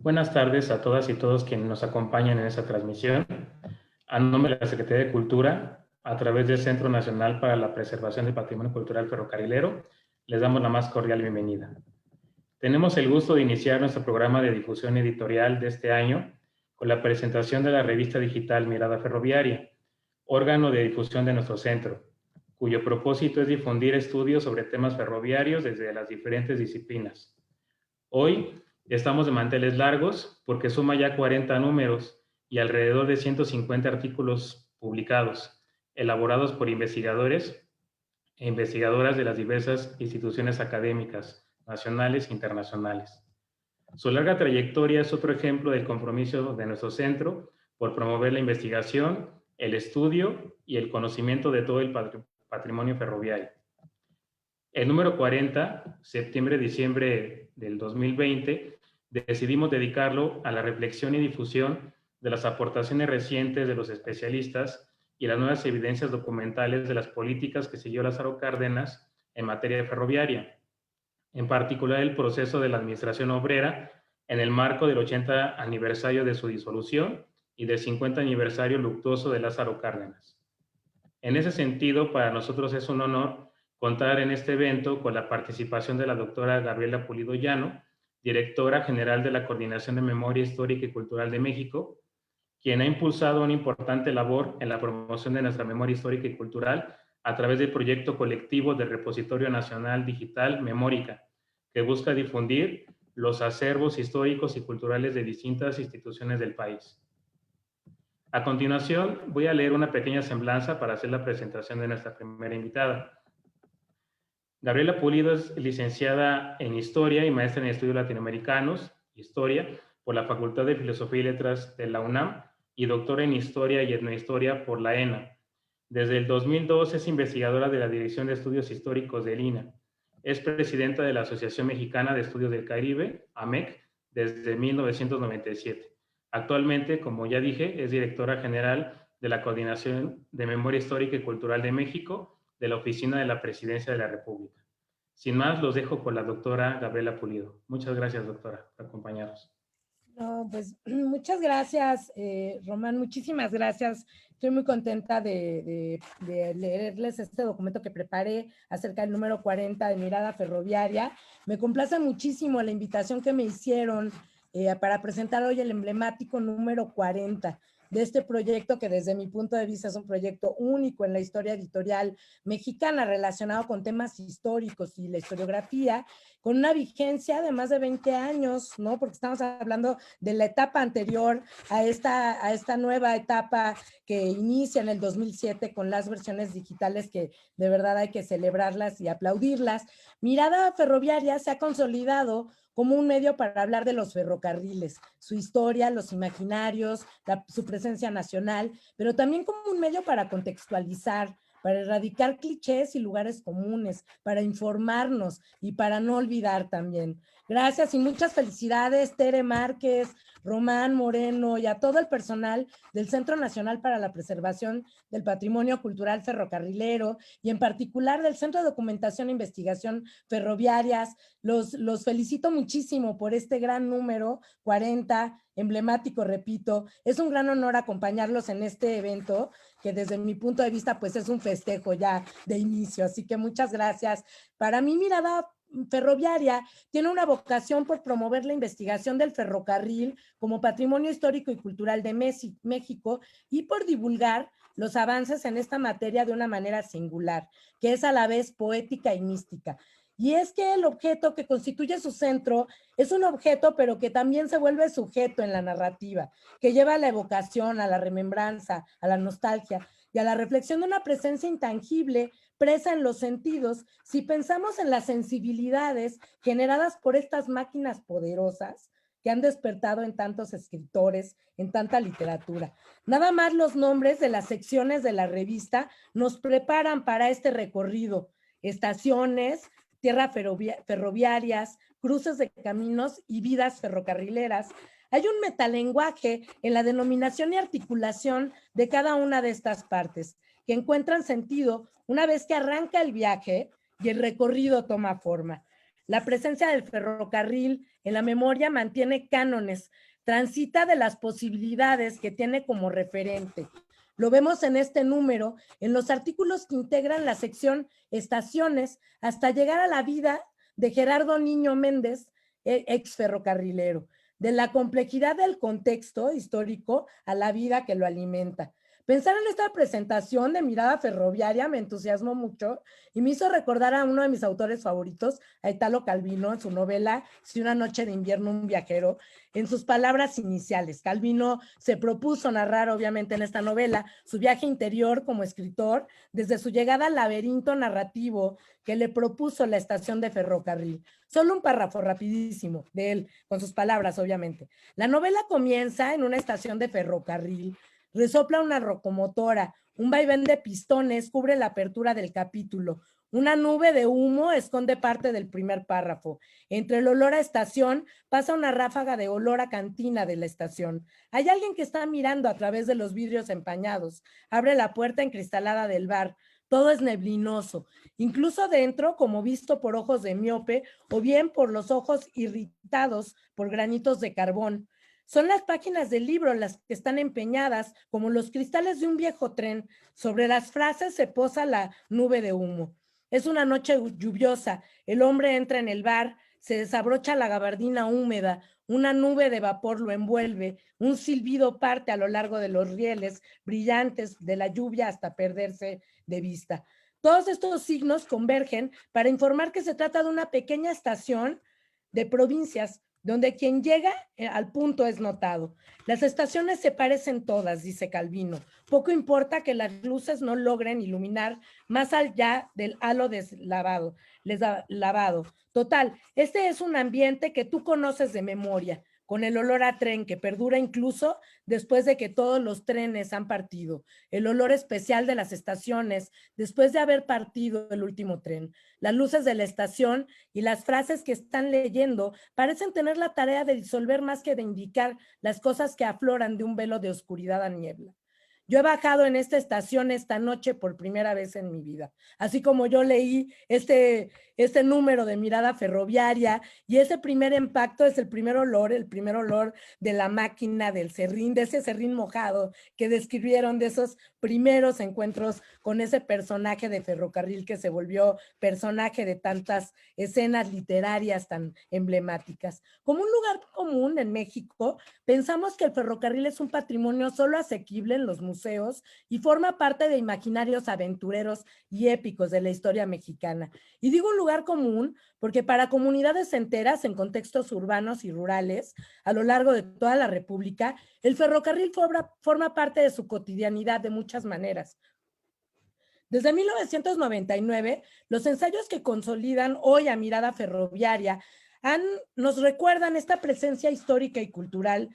Buenas tardes a todas y todos quienes nos acompañan en esta transmisión. A nombre de la Secretaría de Cultura, a través del Centro Nacional para la Preservación del Patrimonio Cultural Ferrocarrilero, les damos la más cordial bienvenida. Tenemos el gusto de iniciar nuestro programa de difusión editorial de este año con la presentación de la revista digital Mirada Ferroviaria, órgano de difusión de nuestro centro, cuyo propósito es difundir estudios sobre temas ferroviarios desde las diferentes disciplinas. Hoy estamos de manteles largos porque suma ya 40 números y alrededor de 150 artículos publicados, elaborados por investigadores e investigadoras de las diversas instituciones académicas, nacionales e internacionales. Su larga trayectoria es otro ejemplo del compromiso de nuestro centro por promover la investigación, el estudio y el conocimiento de todo el patrimonio ferroviario. El número 40, septiembre-diciembre del 2020, decidimos dedicarlo a la reflexión y difusión de las aportaciones recientes de los especialistas y las nuevas evidencias documentales de las políticas que siguió Lázaro Cárdenas en materia ferroviaria, en particular el proceso de la administración obrera en el marco del 80 aniversario de su disolución y del 50 aniversario luctuoso de Lázaro Cárdenas. En ese sentido, para nosotros es un honor contar en este evento con la participación de la doctora Gabriela Pulido Llano, directora general de la Coordinación de Memoria Histórica y Cultural de México, quien ha impulsado una importante labor en la promoción de nuestra memoria histórica y cultural a través del proyecto colectivo del Repositorio Nacional Digital Memórica, que busca difundir los acervos históricos y culturales de distintas instituciones del país. A continuación, voy a leer una pequeña semblanza para hacer la presentación de nuestra primera invitada. Gabriela Pulido es licenciada en Historia y maestra en Estudios Latinoamericanos, Historia, por la Facultad de Filosofía y Letras de la UNAM y doctora en Historia y Etnohistoria por la ENA. Desde el 2002 es investigadora de la Dirección de Estudios Históricos del INA. Es presidenta de la Asociación Mexicana de Estudios del Caribe, AMEC, desde 1997. Actualmente, como ya dije, es directora general de la Coordinación de Memoria Histórica y Cultural de México, de la Oficina de la Presidencia de la República. Sin más, los dejo con la doctora Gabriela Pulido. Muchas gracias, doctora, por acompañarnos. No, pues muchas gracias, Román, muchísimas gracias. Estoy muy contenta de leerles este documento que preparé acerca del número 40 de Mirada Ferroviaria. Me complace muchísimo la invitación que me hicieron para presentar hoy el emblemático número 40 de este proyecto que desde mi punto de vista es un proyecto único en la historia editorial mexicana relacionado con temas históricos y la historiografía, con una vigencia de más de 20 años, ¿no? Porque estamos hablando de la etapa anterior a esta nueva etapa que inicia en el 2007 con las versiones digitales que de verdad hay que celebrarlas y aplaudirlas. Mirada Ferroviaria se ha consolidado como un medio para hablar de los ferrocarriles, su historia, los imaginarios, su presencia nacional, pero también como un medio para contextualizar, para erradicar clichés y lugares comunes, para informarnos y para no olvidar también. Gracias y muchas felicidades, Tere Márquez, Román Moreno y a todo el personal del Centro Nacional para la Preservación del Patrimonio Cultural Ferrocarrilero y en particular del Centro de Documentación e Investigación Ferroviarias. Los felicito muchísimo por este gran número, 40, emblemático, repito. Es un gran honor acompañarlos en este evento que desde mi punto de vista pues es un festejo ya de inicio, así que muchas gracias. Para mí, Mirada Ferroviaria tiene una vocación por promover la investigación del ferrocarril como patrimonio histórico y cultural de México y por divulgar los avances en esta materia de una manera singular, que es a la vez poética y mística. Y es que el objeto que constituye su centro es un objeto, pero que también se vuelve sujeto en la narrativa, que lleva a la evocación, a la remembranza, a la nostalgia y a la reflexión de una presencia intangible presa en los sentidos si pensamos en las sensibilidades generadas por estas máquinas poderosas que han despertado en tantos escritores, en tanta literatura. Nada más los nombres de las secciones de la revista nos preparan para este recorrido. Estaciones, tierras ferroviarias, cruces de caminos y vidas ferrocarrileras. Hay un metalenguaje en la denominación y articulación de cada una de estas partes, que encuentran sentido una vez que arranca el viaje y el recorrido toma forma. La presencia del ferrocarril en la memoria mantiene cánones, transita de las posibilidades que tiene como referente. Lo vemos en este número, en los artículos que integran la sección Estaciones, hasta llegar a la vida de Gerardo Niño Méndez, ex ferrocarrilero, de la complejidad del contexto histórico a la vida que lo alimenta. Pensar en esta presentación de Mirada Ferroviaria me entusiasmó mucho y me hizo recordar a uno de mis autores favoritos, a Italo Calvino, en su novela Si una noche de invierno un viajero. En sus palabras iniciales, Calvino se propuso narrar, obviamente, en esta novela su viaje interior como escritor, desde su llegada al laberinto narrativo que le propuso la estación de ferrocarril. Solo un párrafo rapidísimo de él, con sus palabras, obviamente. La novela comienza en una estación de ferrocarril. Resopla una locomotora, un vaivén de pistones cubre la apertura del capítulo. Una nube de humo esconde parte del primer párrafo. Entre el olor a estación pasa una ráfaga de olor a cantina de la estación. Hay alguien que está mirando a través de los vidrios empañados. Abre la puerta encristalada del bar. Todo es neblinoso, incluso dentro, como visto por ojos de miope o bien por los ojos irritados por granitos de carbón. Son las páginas del libro las que están empeñadas como los cristales de un viejo tren. Sobre las frases se posa la nube de humo. Es una noche lluviosa. El hombre entra en el bar, se desabrocha la gabardina húmeda, una nube de vapor lo envuelve, un silbido parte a lo largo de los rieles brillantes de la lluvia hasta perderse de vista. Todos estos signos convergen para informar que se trata de una pequeña estación de provincias donde quien llega al punto es notado. Las estaciones se parecen todas, dice Calvino. Poco importa que las luces no logren iluminar más allá del halo deslavado, lavado. Total, este es un ambiente que tú conoces de memoria, con el olor a tren que perdura incluso después de que todos los trenes han partido, el olor especial de las estaciones después de haber partido el último tren. Las luces de la estación y las frases que están leyendo parecen tener la tarea de disolver más que de indicar las cosas que afloran de un velo de oscuridad a niebla. Yo he bajado en esta estación esta noche por primera vez en mi vida. Así como yo leí este número de Mirada Ferroviaria y ese primer impacto es el primer olor de la máquina, del serrín, de ese serrín mojado que describieron, de esos primeros encuentros con ese personaje de ferrocarril que se volvió personaje de tantas escenas literarias tan emblemáticas. Como un lugar común en México, pensamos que el ferrocarril es un patrimonio solo asequible en los museos y forma parte de imaginarios aventureros y épicos de la historia mexicana. Y digo un lugar común porque para comunidades enteras en contextos urbanos y rurales a lo largo de toda la República, el ferrocarril forma parte de su cotidianidad de muchas maneras. Desde 1999, los ensayos que consolidan hoy a Mirada Ferroviaria nos recuerdan esta presencia histórica y cultural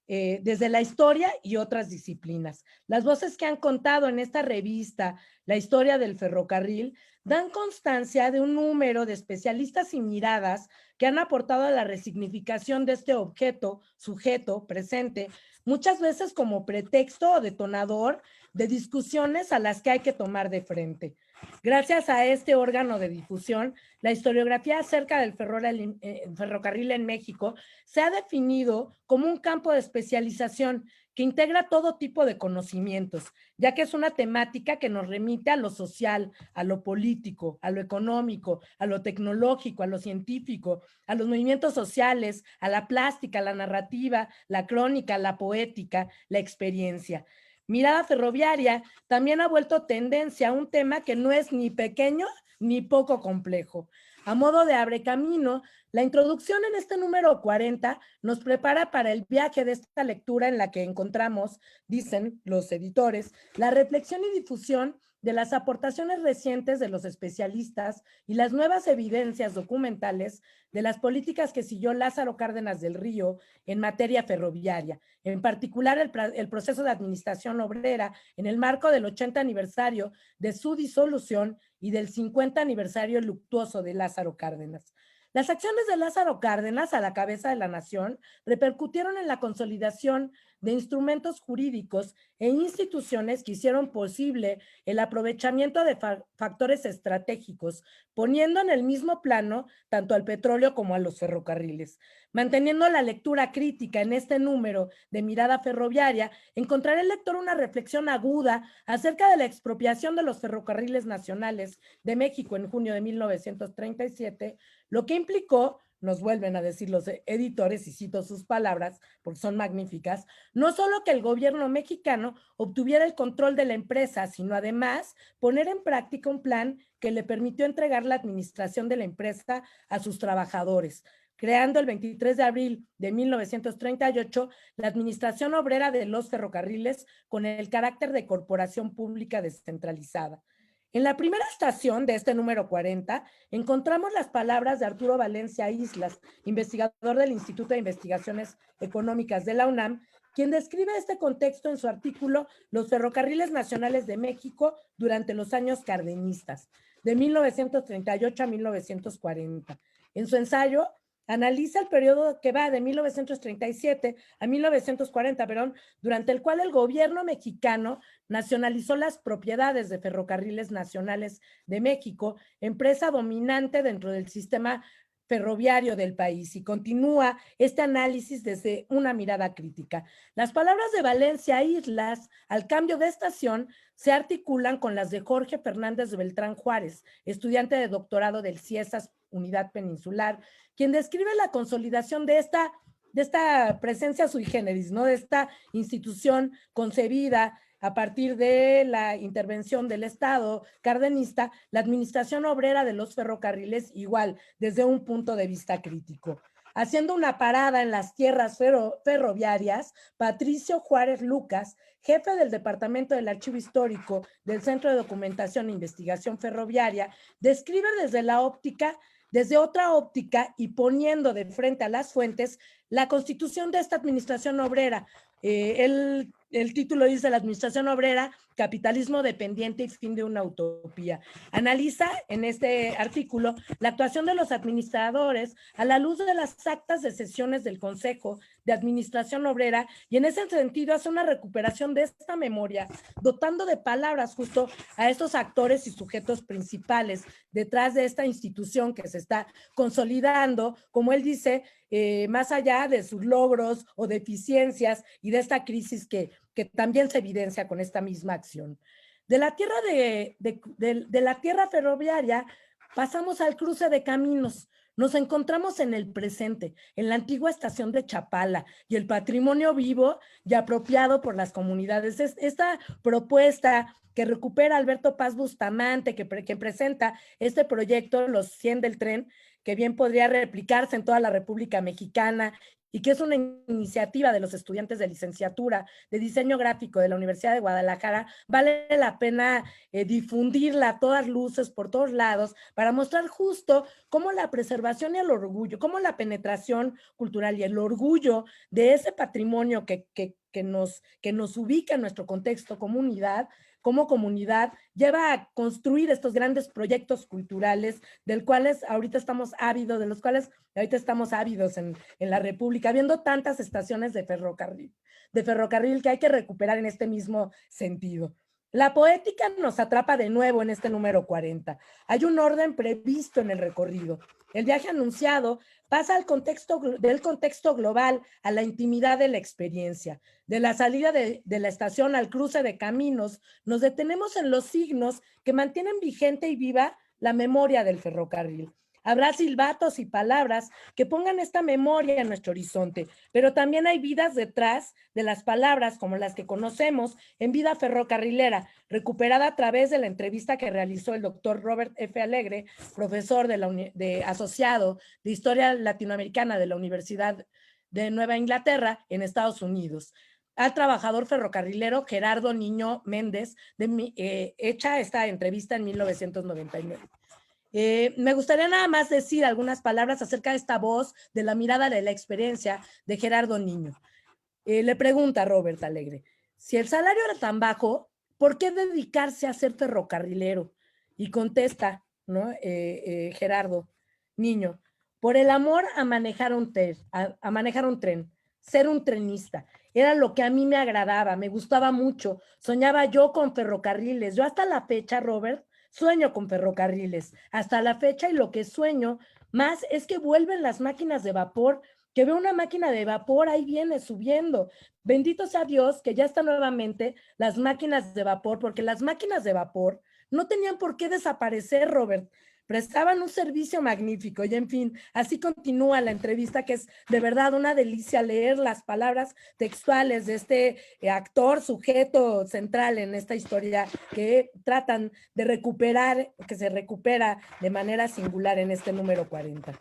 desde la historia y otras disciplinas. Las voces que han contado en esta revista, La historia del ferrocarril, dan constancia de un número de especialistas y miradas que han aportado a la resignificación de este objeto, sujeto, presente, muchas veces como pretexto o detonador de discusiones a las que hay que tomar de frente. Gracias a este órgano de difusión, la historiografía acerca del ferrocarril en México se ha definido como un campo de especialización que integra todo tipo de conocimientos, ya que es una temática que nos remite a lo social, a lo político, a lo económico, a lo tecnológico, a lo científico, a los movimientos sociales, a la plástica, a la narrativa, la crónica, la poética, la experiencia. Mirada Ferroviaria también ha vuelto tendencia a un tema que no es ni pequeño ni poco complejo. A modo de abre camino, la introducción en este número 40 nos prepara para el viaje de esta lectura en la que encontramos, dicen los editores, la reflexión y difusión de las aportaciones recientes de los especialistas y las nuevas evidencias documentales de las políticas que siguió Lázaro Cárdenas del Río en materia ferroviaria, en particular el proceso de administración obrera en el marco del 80 aniversario de su disolución y del 50 aniversario luctuoso de Lázaro Cárdenas. Las acciones de Lázaro Cárdenas a la cabeza de la nación repercutieron en la consolidación de instrumentos jurídicos e instituciones que hicieron posible el aprovechamiento de factores estratégicos, poniendo en el mismo plano tanto al petróleo como a los ferrocarriles. Manteniendo la lectura crítica en este número de Mirada Ferroviaria, encontrará el lector una reflexión aguda acerca de la expropiación de los ferrocarriles nacionales de México en junio de 1937, lo que implicó, nos vuelven a decir los editores, y cito sus palabras porque son magníficas, no solo que el gobierno mexicano obtuviera el control de la empresa, sino además poner en práctica un plan que le permitió entregar la administración de la empresa a sus trabajadores, creando el 23 de abril de 1938 la Administración Obrera de los Ferrocarriles con el carácter de corporación pública descentralizada. En la primera estación de este número 40 encontramos las palabras de Arturo Valencia Islas, investigador del Instituto de Investigaciones Económicas de la UNAM, quien describe este contexto en su artículo Los ferrocarriles nacionales de México durante los años cardenistas, de 1938 a 1940. En su ensayo, analiza el periodo que va de 1937 a 1940, durante el cual el gobierno mexicano nacionalizó las propiedades de Ferrocarriles Nacionales de México, empresa dominante dentro del sistema ferroviario del país, y continúa este análisis desde una mirada crítica. Las palabras de Valencia Islas al cambio de estación se articulan con las de Jorge Fernández de Beltrán Juárez, estudiante de doctorado del CIESAS Unidad Peninsular, quien describe la consolidación de esta presencia sui generis, ¿no? De esta institución concebida a partir de la intervención del Estado cardenista, la administración obrera de los ferrocarriles, igual, desde un punto de vista crítico. Haciendo una parada en las tierras ferroviarias, Patricio Juárez Lucas, jefe del Departamento del Archivo Histórico del Centro de Documentación e Investigación Ferroviaria, describe desde otra óptica y poniendo de frente a las fuentes la constitución de esta administración obrera. El título dice la administración obrera, capitalismo dependiente y fin de una utopía. Analiza en este artículo la actuación de los administradores a la luz de las actas de sesiones del Consejo de Administración Obrera, y en ese sentido hace una recuperación de esta memoria, dotando de palabras justo a estos actores y sujetos principales detrás de esta institución que se está consolidando, como él dice, más allá de sus logros o deficiencias y de esta crisis que también se evidencia con esta misma acción. De la tierra, de la tierra ferroviaria pasamos al cruce de caminos. Nos encontramos en el presente, en la antigua estación de Chapala y el patrimonio vivo y apropiado por las comunidades. Esta propuesta que recupera Alberto Paz Bustamante, que presenta este proyecto, los 100 del tren, que bien podría replicarse en toda la República Mexicana, y que es una iniciativa de los estudiantes de licenciatura de diseño gráfico de la Universidad de Guadalajara, vale la pena difundirla a todas luces, por todos lados, para mostrar justo cómo la preservación y el orgullo, cómo la penetración cultural y el orgullo de ese patrimonio que nos ubica en nuestro contexto como comunidad, lleva a construir estos grandes proyectos culturales de los cuales ahorita estamos ávidos en la República, viendo tantas estaciones de ferrocarril que hay que recuperar en este mismo sentido. La poética nos atrapa de nuevo en este número 40. Hay un orden previsto en el recorrido. El viaje anunciado pasa del contexto global a la intimidad de la experiencia. De la salida de la estación al cruce de caminos, nos detenemos en los signos que mantienen vigente y viva la memoria del ferrocarril. Habrá silbatos y palabras que pongan esta memoria en nuestro horizonte, pero también hay vidas detrás de las palabras, como las que conocemos en Vida Ferrocarrilera, recuperada a través de la entrevista que realizó el doctor Robert F. Alegre, profesor asociado de Historia Latinoamericana de la Universidad de Nueva Inglaterra en Estados Unidos, al trabajador ferrocarrilero Gerardo Niño Méndez, hecha esta entrevista en 1999. Me gustaría nada más decir algunas palabras acerca de esta voz, de la mirada de la experiencia de Gerardo Niño. Le pregunta a Robert Alegre, si el salario era tan bajo, ¿por qué dedicarse a ser ferrocarrilero? Y contesta, ¿no? Gerardo Niño, por el amor a manejar un tren. ser un trenista. Era lo que a mí me agradaba, me gustaba mucho. Soñaba yo con ferrocarriles. Yo hasta la fecha, Robert, sueño con ferrocarriles. Hasta la fecha, y lo que sueño más es que vuelven las máquinas de vapor, que veo una máquina de vapor, ahí viene subiendo. Bendito sea Dios que ya están nuevamente las máquinas de vapor, porque las máquinas de vapor no tenían por qué desaparecer, Robert. Prestaban un servicio magnífico y en fin, así continúa la entrevista, que es de verdad una delicia leer las palabras textuales de este actor, sujeto central en esta historia que tratan de recuperar, que se recupera de manera singular en este número 40.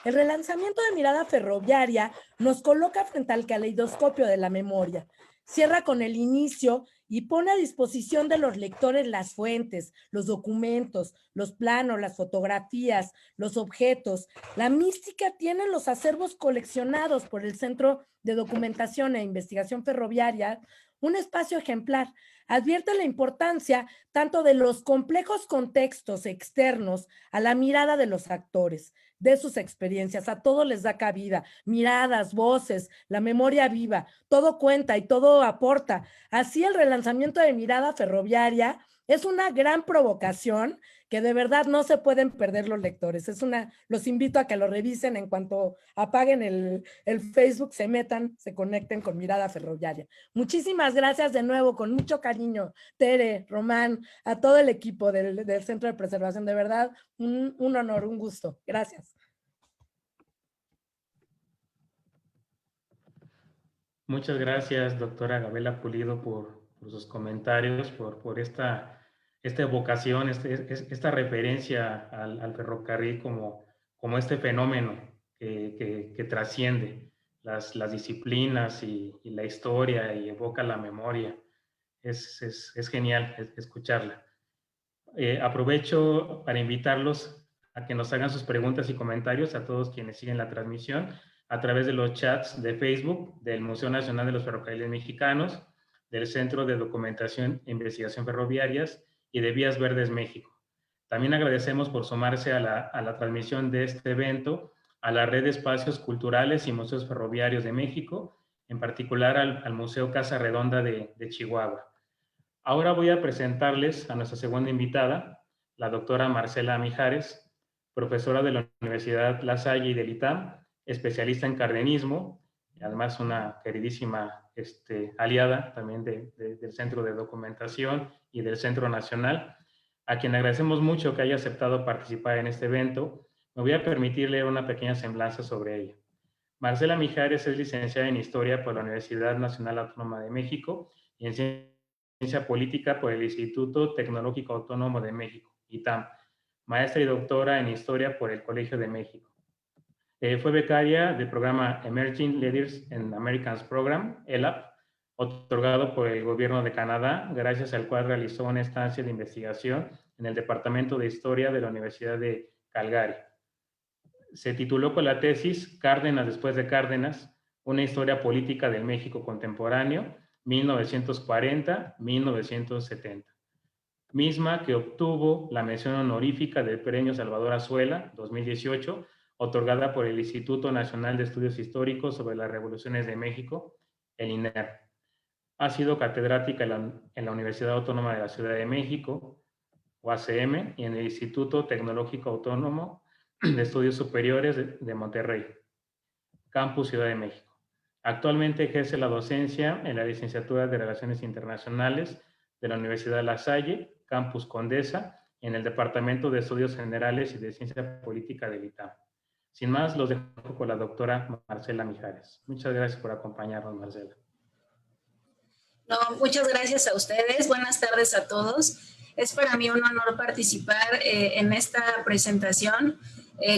El relanzamiento de Mirada Ferroviaria nos coloca frente al caleidoscopio de la memoria. Cierra con el inicio y pone a disposición de los lectores las fuentes, los documentos, los planos, las fotografías, los objetos. La mística tiene los acervos coleccionados por el Centro de Documentación e Investigación Ferroviaria, un espacio ejemplar. Advierte la importancia tanto de los complejos contextos externos a la mirada de los actores, de sus experiencias, a todo les da cabida, miradas, voces, la memoria viva, todo cuenta y todo aporta. Así el relanzamiento de Mirada Ferroviaria es una gran provocación que de verdad no se pueden perder los lectores. Los invito a que lo revisen en cuanto apaguen el Facebook, se metan, se conecten con Mirada Ferroviaria. Muchísimas gracias de nuevo, con mucho cariño, Tere, Román, a todo el equipo del Centro de Preservación. De verdad, un honor, un gusto. Gracias. Muchas gracias, doctora Gabriela Pulido, por sus comentarios, por esta evocación, esta referencia al ferrocarril como este fenómeno que trasciende las disciplinas y la historia y evoca la memoria. Es genial escucharla. Aprovecho para invitarlos a que nos hagan sus preguntas y comentarios a todos quienes siguen la transmisión a través de los chats de Facebook del Museo Nacional de los Ferrocarriles Mexicanos, del Centro de Documentación e Investigación Ferroviarias y de Vías Verdes México. También agradecemos por sumarse a la transmisión de este evento a la Red de Espacios Culturales y Museos Ferroviarios de México, en particular al Museo Casa Redonda de Chihuahua. Ahora voy a presentarles a nuestra segunda invitada, la doctora Marcela Mijares, profesora de la Universidad La Salle y del ITAM, especialista en cardenismo, además una queridísima aliada también del Centro de Documentación y del Centro Nacional, a quien agradecemos mucho que haya aceptado participar en este evento. Me voy a permitir leer una pequeña semblanza sobre ella. Marcela Mijares es licenciada en Historia por la Universidad Nacional Autónoma de México y en Ciencia Política por el Instituto Tecnológico Autónomo de México, ITAM, maestra y doctora en Historia por el Colegio de México. Fue becaria del programa Emerging Leaders in Americans Program, ELAP, otorgado por el gobierno de Canadá, gracias al cual realizó una estancia de investigación en el Departamento de Historia de la Universidad de Calgary. Se tituló con la tesis Cárdenas después de Cárdenas, una historia política del México contemporáneo, 1940-1970, misma que obtuvo la mención honorífica del Premio Salvador Azuela 2018, otorgada por el Instituto Nacional de Estudios Históricos sobre las Revoluciones de México, el INER. Ha sido catedrática en la Universidad Autónoma de la Ciudad de México, UACM, y en el Instituto Tecnológico Autónomo de Estudios Superiores de Monterrey, Campus Ciudad de México. Actualmente ejerce la docencia en la licenciatura de Relaciones Internacionales de la Universidad La Salle, Campus Condesa, en el Departamento de Estudios Generales y de Ciencia Política del ITAM. Sin más, los dejo con la doctora Marcela Mijares. Muchas gracias por acompañarnos, Marcela. No, muchas gracias a ustedes. Buenas tardes a todos. Es para mí un honor participar en esta presentación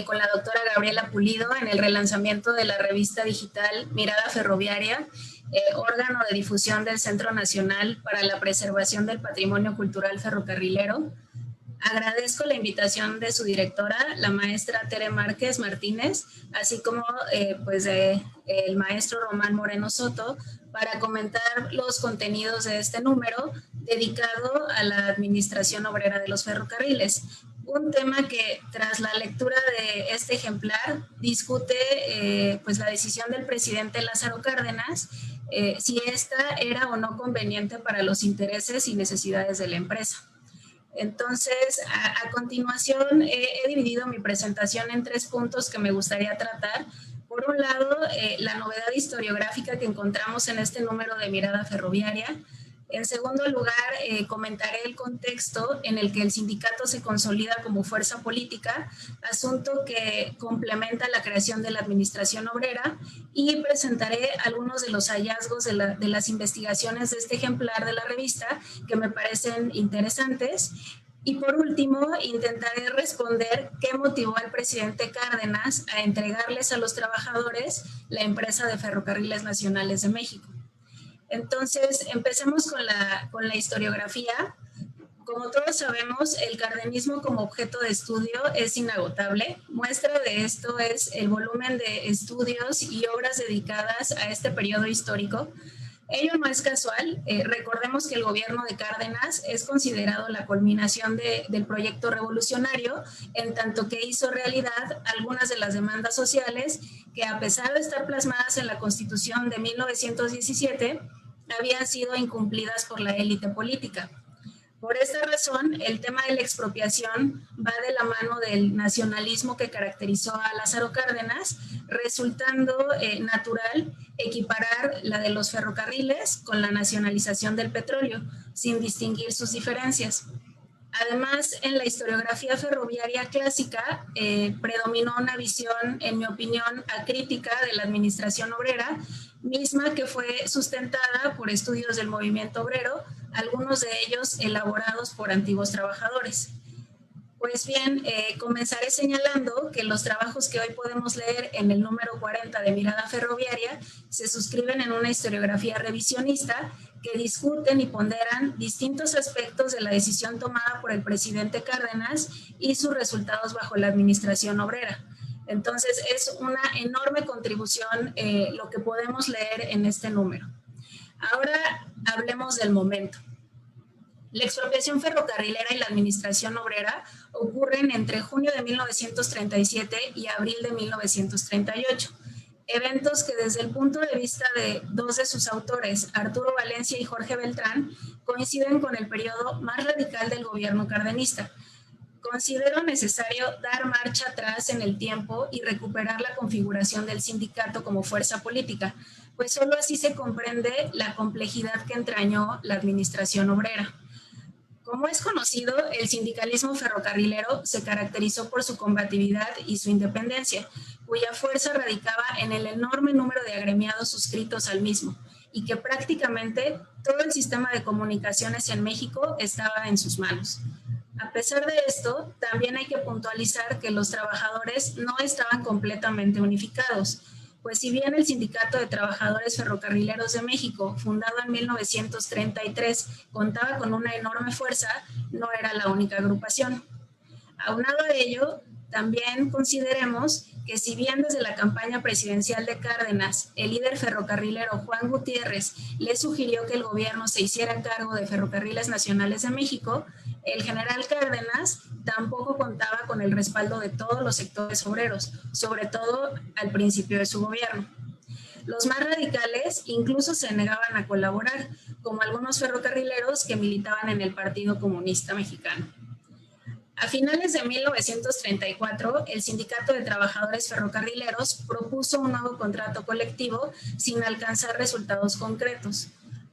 con la doctora Gabriela Pulido en el relanzamiento de la revista digital Mirada Ferroviaria, órgano de difusión del Centro Nacional para la Preservación del Patrimonio Cultural Ferrocarrilero. Agradezco la invitación de su directora, la maestra Tere Márquez Martínez, así como el maestro Román Moreno Soto, para comentar los contenidos de este número dedicado a la administración obrera de los ferrocarriles. un tema que tras la lectura de este ejemplar discute pues la decisión del presidente Lázaro Cárdenas, si esta era o no conveniente para los intereses y necesidades de la empresa. Entonces, a continuación, he dividido mi presentación en 3 puntos que me gustaría tratar. Por un lado, la novedad historiográfica que encontramos en este número de Mirada Ferroviaria. En segundo lugar, comentaré el contexto en el que el sindicato se consolida como fuerza política, asunto que complementa la creación de la administración obrera, y presentaré algunos de los hallazgos de las investigaciones de este ejemplar de la revista que me parecen interesantes. Y por último, intentaré responder qué motivó al presidente Cárdenas a entregarles a los trabajadores la empresa de Ferrocarriles Nacionales de México. Entonces, empecemos con la historiografía. Como todos sabemos, el cardenismo como objeto de estudio es inagotable. Muestra de esto es el volumen de estudios y obras dedicadas a este periodo histórico. Ello no es casual. Recordemos que el gobierno de Cárdenas es considerado la culminación del proyecto revolucionario, en tanto que hizo realidad algunas de las demandas sociales que, a pesar de estar plasmadas en la Constitución de 1917, habían sido incumplidas por la élite política. Por esta razón, el tema de la expropiación va de la mano del nacionalismo que caracterizó a Lázaro Cárdenas, resultando natural equiparar la de los ferrocarriles con la nacionalización del petróleo, sin distinguir sus diferencias. Además, en la historiografía ferroviaria clásica predominó una visión, en mi opinión, acrítica de la administración obrera, misma que fue sustentada por estudios del movimiento obrero, algunos de ellos elaborados por antiguos trabajadores. Pues bien, comenzaré señalando que los trabajos que hoy podemos leer en el número 40 de Mirada Ferroviaria se suscriben en una historiografía revisionista que discuten y ponderan distintos aspectos de la decisión tomada por el presidente Cárdenas y sus resultados bajo la administración obrera. Entonces, es una enorme contribución lo que podemos leer en este número. Ahora hablemos del momento. La expropiación ferrocarrilera y la administración obrera ocurren entre junio de 1937 y abril de 1938. Eventos que desde el punto de vista de 2 de sus autores, Arturo Valencia y Jorge Beltrán, coinciden con el periodo más radical del gobierno cardenista. Considero necesario dar marcha atrás en el tiempo y recuperar la configuración del sindicato como fuerza política, pues solo así se comprende la complejidad que entrañó la administración obrera. Como es conocido, el sindicalismo ferrocarrilero se caracterizó por su combatividad y su independencia, cuya fuerza radicaba en el enorme número de agremiados suscritos al mismo, y que prácticamente todo el sistema de comunicaciones en México estaba en sus manos. A pesar de esto, también hay que puntualizar que los trabajadores no estaban completamente unificados, pues si bien el Sindicato de Trabajadores Ferrocarrileros de México, fundado en 1933, contaba con una enorme fuerza, no era la única agrupación. Aunado a ello, también consideremos que si bien desde la campaña presidencial de Cárdenas, el líder ferrocarrilero Juan Gutiérrez le sugirió que el gobierno se hiciera cargo de Ferrocarriles Nacionales de México, el general Cárdenas tampoco contaba con el respaldo de todos los sectores obreros, sobre todo al principio de su gobierno. Los más radicales incluso se negaban a colaborar, como algunos ferrocarrileros que militaban en el Partido Comunista Mexicano. A finales de 1934, el Sindicato de Trabajadores Ferrocarrileros propuso un nuevo contrato colectivo sin alcanzar resultados concretos.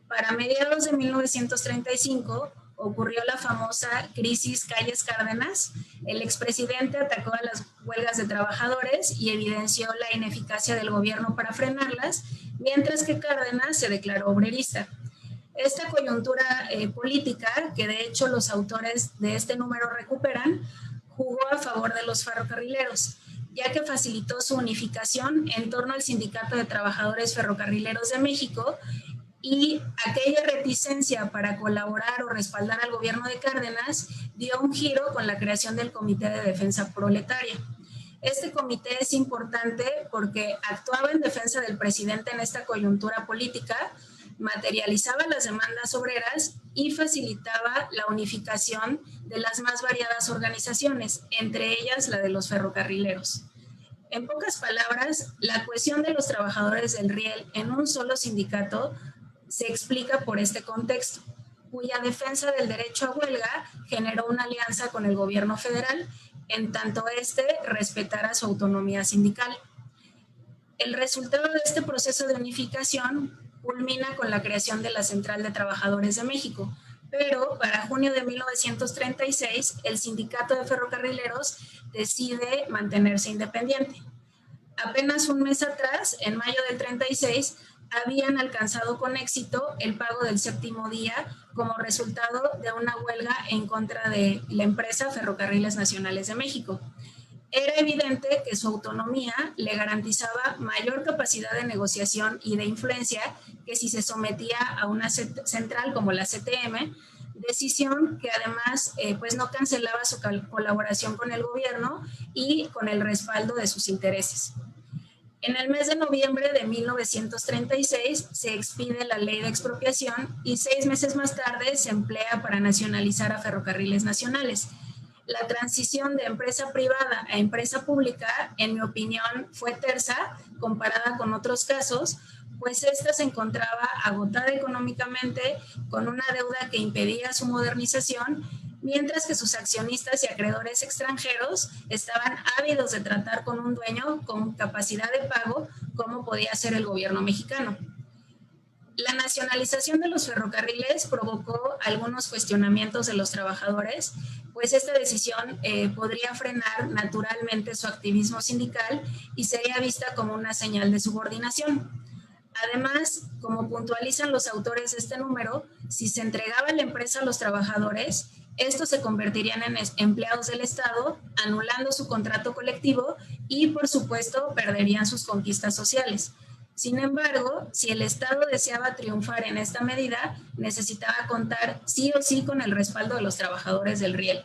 Para mediados de 1935, ocurrió la famosa crisis Calles Cárdenas. El expresidente atacó a las huelgas de trabajadores y evidenció la ineficacia del gobierno para frenarlas, mientras que Cárdenas se declaró obrerista. Esta coyuntura política, que de hecho los autores de este número recuperan, jugó a favor de los ferrocarrileros, ya que facilitó su unificación en torno al Sindicato de Trabajadores Ferrocarrileros de México, y aquella reticencia para colaborar o respaldar al gobierno de Cárdenas dio un giro con la creación del Comité de Defensa Proletaria. Este comité es importante porque actuaba en defensa del presidente en esta coyuntura política, materializaba las demandas obreras y facilitaba la unificación de las más variadas organizaciones, entre ellas la de los ferrocarrileros. En pocas palabras, la cohesión de los trabajadores del riel en un solo sindicato se explica por este contexto, cuya defensa del derecho a huelga generó una alianza con el gobierno federal, en tanto este respetara su autonomía sindical. El resultado de este proceso de unificación culmina con la creación de la Central de Trabajadores de México, pero para junio de 1936 el sindicato de ferrocarrileros decide mantenerse independiente. Apenas un mes atrás, en mayo del 36, habían alcanzado con éxito el pago del séptimo día como resultado de una huelga en contra de la empresa Ferrocarriles Nacionales de México. Era evidente que su autonomía le garantizaba mayor capacidad de negociación y de influencia que si se sometía a una central como la CTM, decisión que además pues no cancelaba su colaboración con el gobierno y con el respaldo de sus intereses. En el mes de noviembre de 1936 se expide la ley de expropiación y 6 meses más tarde se emplea para nacionalizar a Ferrocarriles Nacionales. La transición de empresa privada a empresa pública, en mi opinión, fue tersa comparada con otros casos, pues esta se encontraba agotada económicamente, con una deuda que impedía su modernización, mientras que sus accionistas y acreedores extranjeros estaban ávidos de tratar con un dueño con capacidad de pago, como podía ser el gobierno mexicano. La nacionalización de los ferrocarriles provocó algunos cuestionamientos de los trabajadores, pues esta decisión podría frenar naturalmente su activismo sindical y sería vista como una señal de subordinación. Además, como puntualizan los autores de este número, si se entregaba la empresa a los trabajadores, estos se convertirían en empleados del Estado, anulando su contrato colectivo y, por supuesto, perderían sus conquistas sociales. Sin embargo, si el Estado deseaba triunfar en esta medida, necesitaba contar sí o sí con el respaldo de los trabajadores del riel.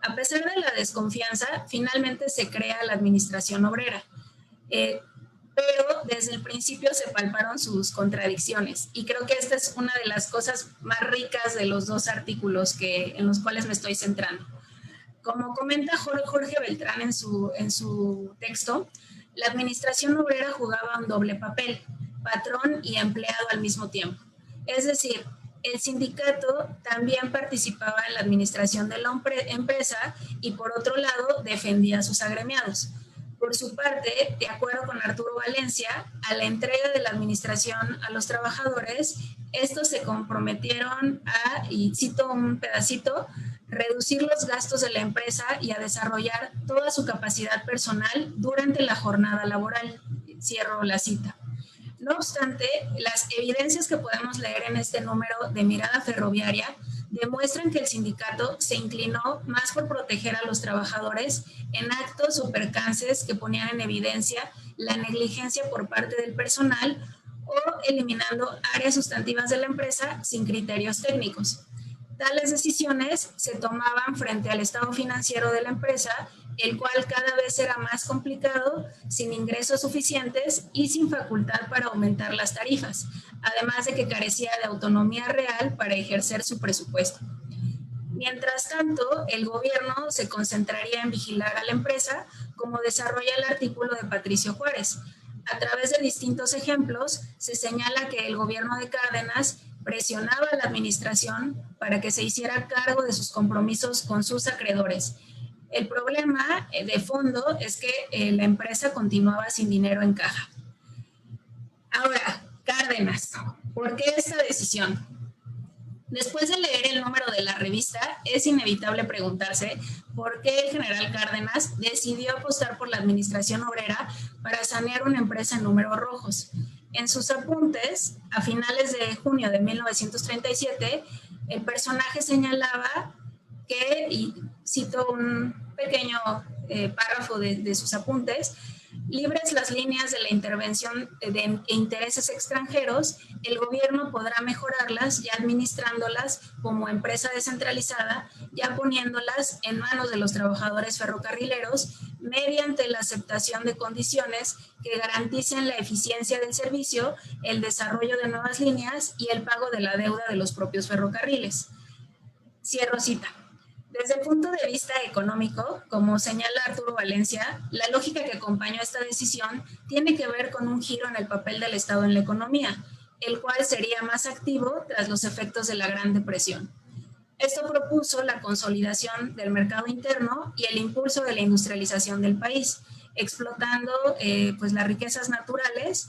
A pesar de la desconfianza, finalmente se crea la Administración Obrera, pero desde el principio se palparon sus contradicciones y creo que esta es una de las cosas más ricas de los dos artículos en los cuales me estoy centrando. Como comenta Jorge Beltrán en su texto, la Administración Obrera jugaba un doble papel, patrón y empleado al mismo tiempo. Es decir, el sindicato también participaba en la administración de la empresa y, por otro lado, defendía a sus agremiados. Por su parte, de acuerdo con Arturo Valencia, a la entrega de la administración a los trabajadores, estos se comprometieron a, y cito un pedacito, reducir los gastos de la empresa y a desarrollar toda su capacidad personal durante la jornada laboral. Cierro la cita. No obstante, las evidencias que podemos leer en este número de Mirada Ferroviaria demuestran que el sindicato se inclinó más por proteger a los trabajadores en actos o percances que ponían en evidencia la negligencia por parte del personal o eliminando áreas sustantivas de la empresa sin criterios técnicos. Tales decisiones se tomaban frente al estado financiero de la empresa, el cual cada vez era más complicado, sin ingresos suficientes y sin facultad para aumentar las tarifas, además de que carecía de autonomía real para ejercer su presupuesto. Mientras tanto, el gobierno se concentraría en vigilar a la empresa, como desarrolla el artículo de Patricio Juárez. A través de distintos ejemplos, se señala que el gobierno de Cárdenas presionaba a la administración para que se hiciera cargo de sus compromisos con sus acreedores. El problema de fondo es que la empresa continuaba sin dinero en caja. Ahora, Cárdenas, ¿por qué esta decisión? Después de leer el número de la revista, es inevitable preguntarse por qué el general Cárdenas decidió apostar por la administración obrera para sanear una empresa en números rojos. En sus apuntes, a finales de junio de 1937, el personaje señalaba que, y cito un pequeño párrafo de sus apuntes, libres las líneas de la intervención de intereses extranjeros, el gobierno podrá mejorarlas ya administrándolas como empresa descentralizada, ya poniéndolas en manos de los trabajadores ferrocarrileros, mediante la aceptación de condiciones que garanticen la eficiencia del servicio, el desarrollo de nuevas líneas y el pago de la deuda de los propios ferrocarriles. Cierro cita. Desde el punto de vista económico, como señala Arturo Valencia, la lógica que acompañó esta decisión tiene que ver con un giro en el papel del Estado en la economía, el cual sería más activo tras los efectos de la Gran Depresión. Esto propuso la consolidación del mercado interno y el impulso de la industrialización del país, explotando pues las riquezas naturales,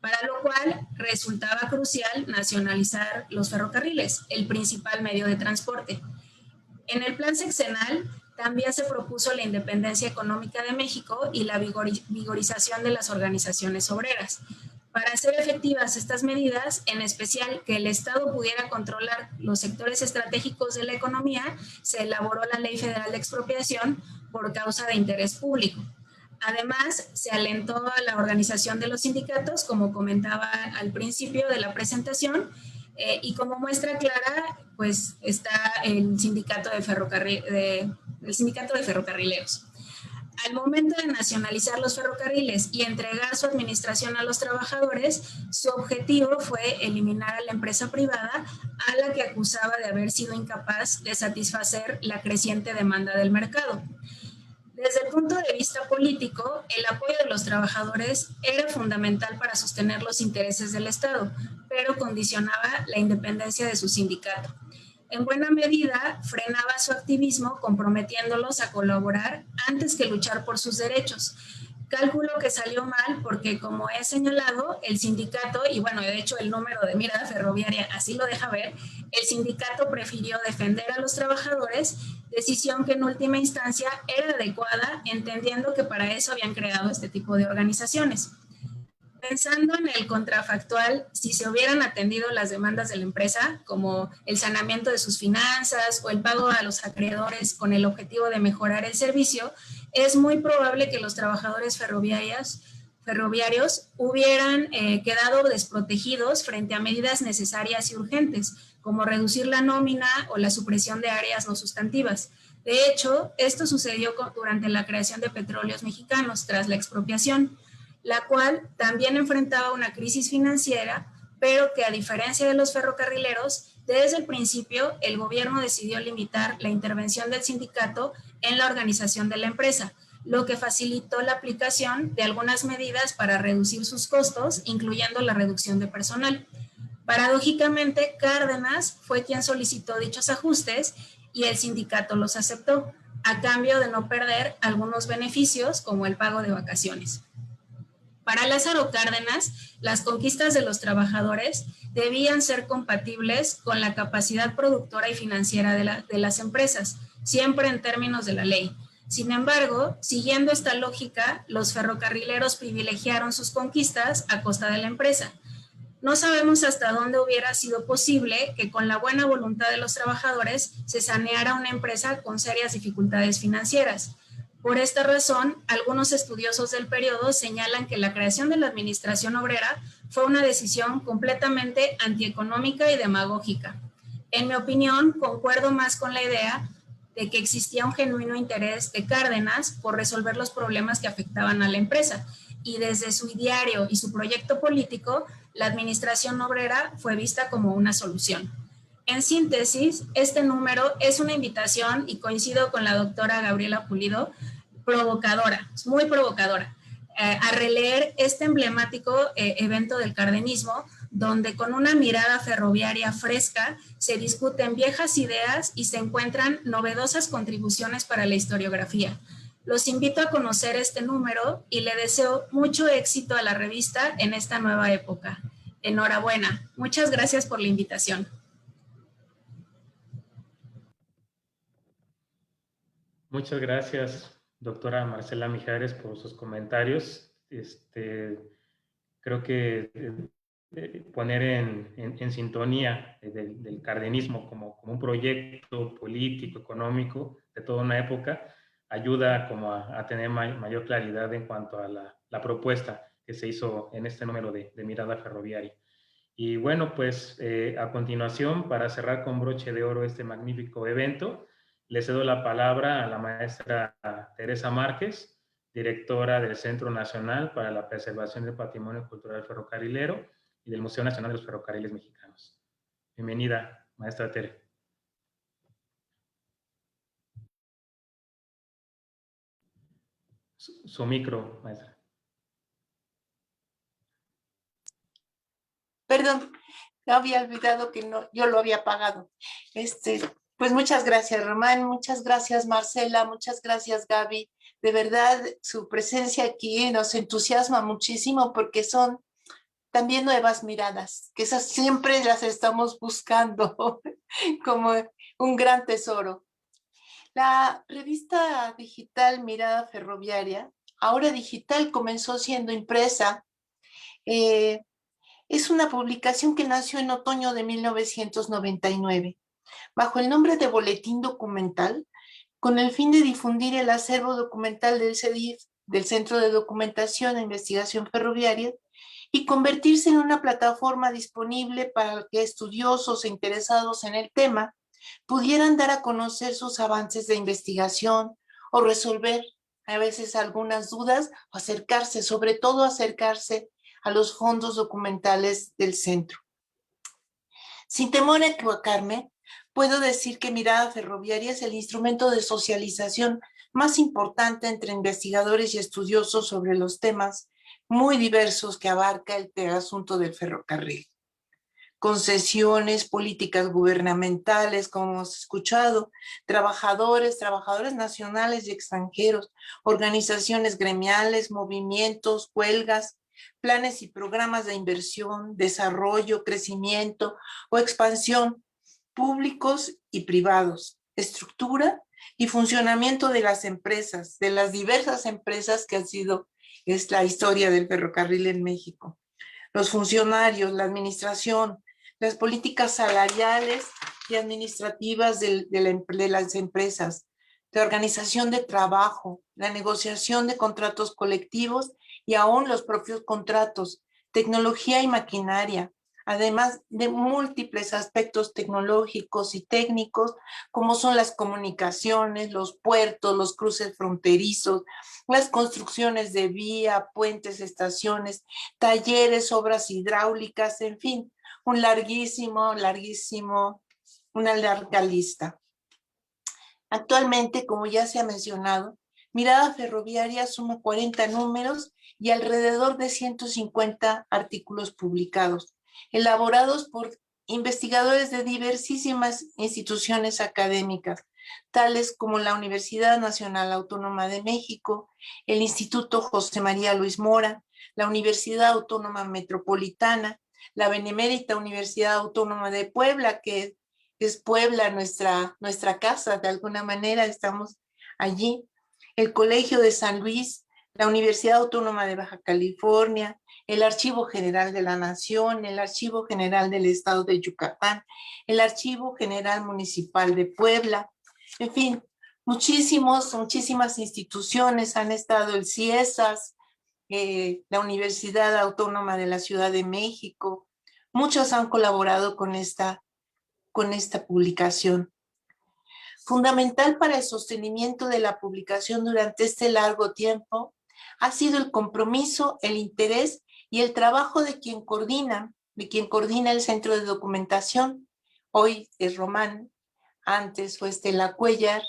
para lo cual resultaba crucial nacionalizar los ferrocarriles, el principal medio de transporte. En el plan sexenal también se propuso la independencia económica de México y la vigorización de las organizaciones obreras. Para hacer efectivas estas medidas, en especial que el Estado pudiera controlar los sectores estratégicos de la economía, se elaboró la Ley Federal de Expropiación por causa de interés público. Además, se alentó a la organización de los sindicatos, como comentaba al principio de la presentación, y como muestra clara, pues está el sindicato de ferrocarrileros. Al momento de nacionalizar los ferrocarriles y entregar su administración a los trabajadores, su objetivo fue eliminar a la empresa privada, a la que acusaba de haber sido incapaz de satisfacer la creciente demanda del mercado. Desde el punto de vista político, el apoyo de los trabajadores era fundamental para sostener los intereses del Estado, pero condicionaba la independencia de su sindicato. En buena medida, frenaba su activismo comprometiéndolos a colaborar antes que luchar por sus derechos. Cálculo que salió mal porque, como he señalado, el sindicato, y bueno, de hecho el número de Mirada Ferroviaria así lo deja ver, el sindicato prefirió defender a los trabajadores, decisión que en última instancia era adecuada, entendiendo que para eso habían creado este tipo de organizaciones. Pensando en el contrafactual, si se hubieran atendido las demandas de la empresa, como el saneamiento de sus finanzas o el pago a los acreedores con el objetivo de mejorar el servicio, es muy probable que los trabajadores ferroviarios hubieran quedado desprotegidos frente a medidas necesarias y urgentes, como reducir la nómina o la supresión de áreas no sustantivas. De hecho, esto sucedió durante la creación de Petróleos Mexicanos tras la expropiación, la cual también enfrentaba una crisis financiera, pero que a diferencia de los ferrocarrileros, desde el principio el gobierno decidió limitar la intervención del sindicato en la organización de la empresa, lo que facilitó la aplicación de algunas medidas para reducir sus costos, incluyendo la reducción de personal. Paradójicamente, Cárdenas fue quien solicitó dichos ajustes y el sindicato los aceptó, a cambio de no perder algunos beneficios como el pago de vacaciones. Para Lázaro Cárdenas, las conquistas de los trabajadores debían ser compatibles con la capacidad productora y financiera de las empresas, siempre en términos de la ley. Sin embargo, siguiendo esta lógica, los ferrocarrileros privilegiaron sus conquistas a costa de la empresa. No sabemos hasta dónde hubiera sido posible que con la buena voluntad de los trabajadores se saneara una empresa con serias dificultades financieras. Por esta razón, algunos estudiosos del periodo señalan que la creación de la administración obrera fue una decisión completamente antieconómica y demagógica. En mi opinión, concuerdo más con la idea de que existía un genuino interés de Cárdenas por resolver los problemas que afectaban a la empresa, y desde su ideario y su proyecto político, la administración obrera fue vista como una solución. En síntesis, este número es una invitación, y coincido con la doctora Gabriela Pulido, provocadora, muy provocadora, a releer este emblemático evento del cardenismo, donde con una mirada ferroviaria fresca se discuten viejas ideas y se encuentran novedosas contribuciones para la historiografía. Los invito a conocer este número y le deseo mucho éxito a la revista en esta nueva época. Enhorabuena. Muchas gracias por la invitación. Muchas gracias, doctora Marcela Mijares, por sus comentarios. Creo que poner en sintonía del cardenismo como un proyecto político, económico de toda una época, ayuda como a tener mayor claridad en cuanto a la propuesta que se hizo en este número de Mirada Ferroviaria. Y bueno, pues a continuación, para cerrar con broche de oro este magnífico evento, le cedo la palabra a la maestra Teresa Márquez, directora del Centro Nacional para la Preservación del Patrimonio Cultural Ferrocarrilero y del Museo Nacional de los Ferrocarriles Mexicanos. Bienvenida, maestra Tere. Su micro, maestra. Perdón, había olvidado que no, yo lo había apagado. Pues muchas gracias, Román, muchas gracias, Marcela, muchas gracias, Gaby. De verdad, su presencia aquí nos entusiasma muchísimo porque son también nuevas miradas, que esas siempre las estamos buscando como un gran tesoro. La revista digital Mirada Ferroviaria, ahora digital, comenzó siendo impresa. Es una publicación que nació en otoño de 1999, bajo el nombre de Boletín Documental, con el fin de difundir el acervo documental del CEDIF, del Centro de Documentación e Investigación Ferroviaria, y convertirse en una plataforma disponible para que estudiosos e interesados en el tema pudieran dar a conocer sus avances de investigación o resolver a veces algunas dudas o acercarse, sobre todo acercarse a los fondos documentales del centro. Sin temor a equivocarme, puedo decir que Mirada Ferroviaria es el instrumento de socialización más importante entre investigadores y estudiosos sobre los temas muy diversos que abarca el asunto del ferrocarril. Concesiones, políticas gubernamentales, como hemos escuchado, trabajadores nacionales y extranjeros, organizaciones gremiales, movimientos, huelgas, planes y programas de inversión, desarrollo, crecimiento o expansión, públicos y privados, estructura y funcionamiento de las empresas, de las diversas empresas que es la historia del ferrocarril en México. Los funcionarios, la administración, las políticas salariales y administrativas de las empresas, la organización de trabajo, la negociación de contratos colectivos y aún los propios contratos, tecnología y maquinaria, además de múltiples aspectos tecnológicos y técnicos, como son las comunicaciones, los puertos, los cruces fronterizos, las construcciones de vía, puentes, estaciones, talleres, obras hidráulicas, en fin, una larga lista. Actualmente, como ya se ha mencionado, Mirada Ferroviaria suma 40 números y alrededor de 150 artículos publicados, elaborados por investigadores de diversísimas instituciones académicas, tales como la Universidad Nacional Autónoma de México, el Instituto José María Luis Mora, la Universidad Autónoma Metropolitana, la Benemérita Universidad Autónoma de Puebla, que es Puebla nuestra casa, de alguna manera estamos allí, el Colegio de San Luis, la Universidad Autónoma de Baja California, el Archivo General de la Nación, el Archivo General del Estado de Yucatán, el Archivo General Municipal de Puebla, en fin, muchísimas instituciones han estado, el CIESAS, la Universidad Autónoma de la Ciudad de México, muchos han colaborado con esta publicación. Fundamental para el sostenimiento de la publicación durante este largo tiempo ha sido el compromiso, el interés y el trabajo de quien coordina el Centro de Documentación. Hoy es Román, antes fue Estela Cuellar,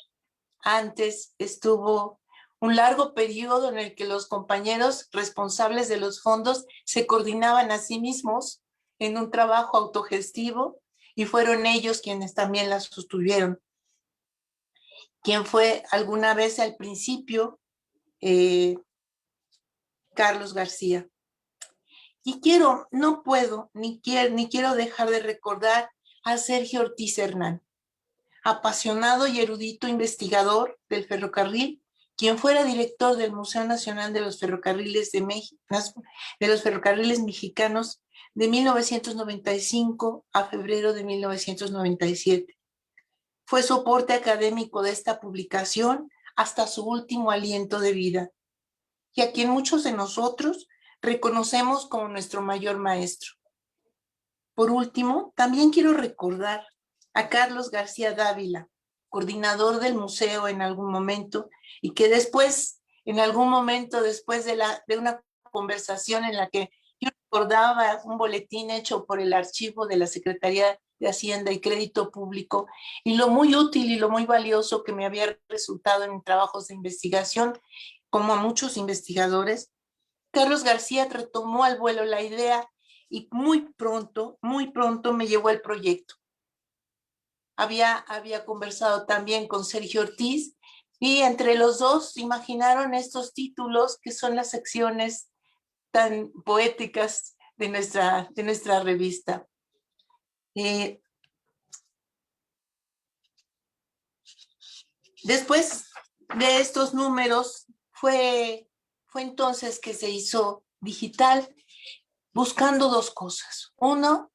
antes estuvo un largo periodo en el que los compañeros responsables de los fondos se coordinaban a sí mismos en un trabajo autogestivo y fueron ellos quienes también la sostuvieron. Quien fue alguna vez al principio, Carlos García. Y no puedo, ni quiero dejar de recordar a Sergio Ortiz Hernán, apasionado y erudito investigador del ferrocarril, quien fuera director del Museo Nacional de los Ferrocarriles de México, de los Ferrocarriles Mexicanos de 1995 a febrero de 1997. Fue soporte académico de esta publicación hasta su último aliento de vida, y a quien muchos de nosotros reconocemos como nuestro mayor maestro. Por último, también quiero recordar a Carlos García Dávila, coordinador del museo en algún momento, y que después en algún momento después de una conversación en la que yo recordaba un boletín hecho por el archivo de la Secretaría de Hacienda y Crédito Público, y lo muy útil y lo muy valioso que me había resultado en trabajos de investigación, como a muchos investigadores, Carlos García retomó al vuelo la idea y muy pronto me llevó el proyecto. Había conversado también con Sergio Ortiz y entre los dos imaginaron estos títulos que son las secciones tan poéticas de nuestra revista. Después de estos números fue entonces que se hizo digital, buscando dos cosas. Uno,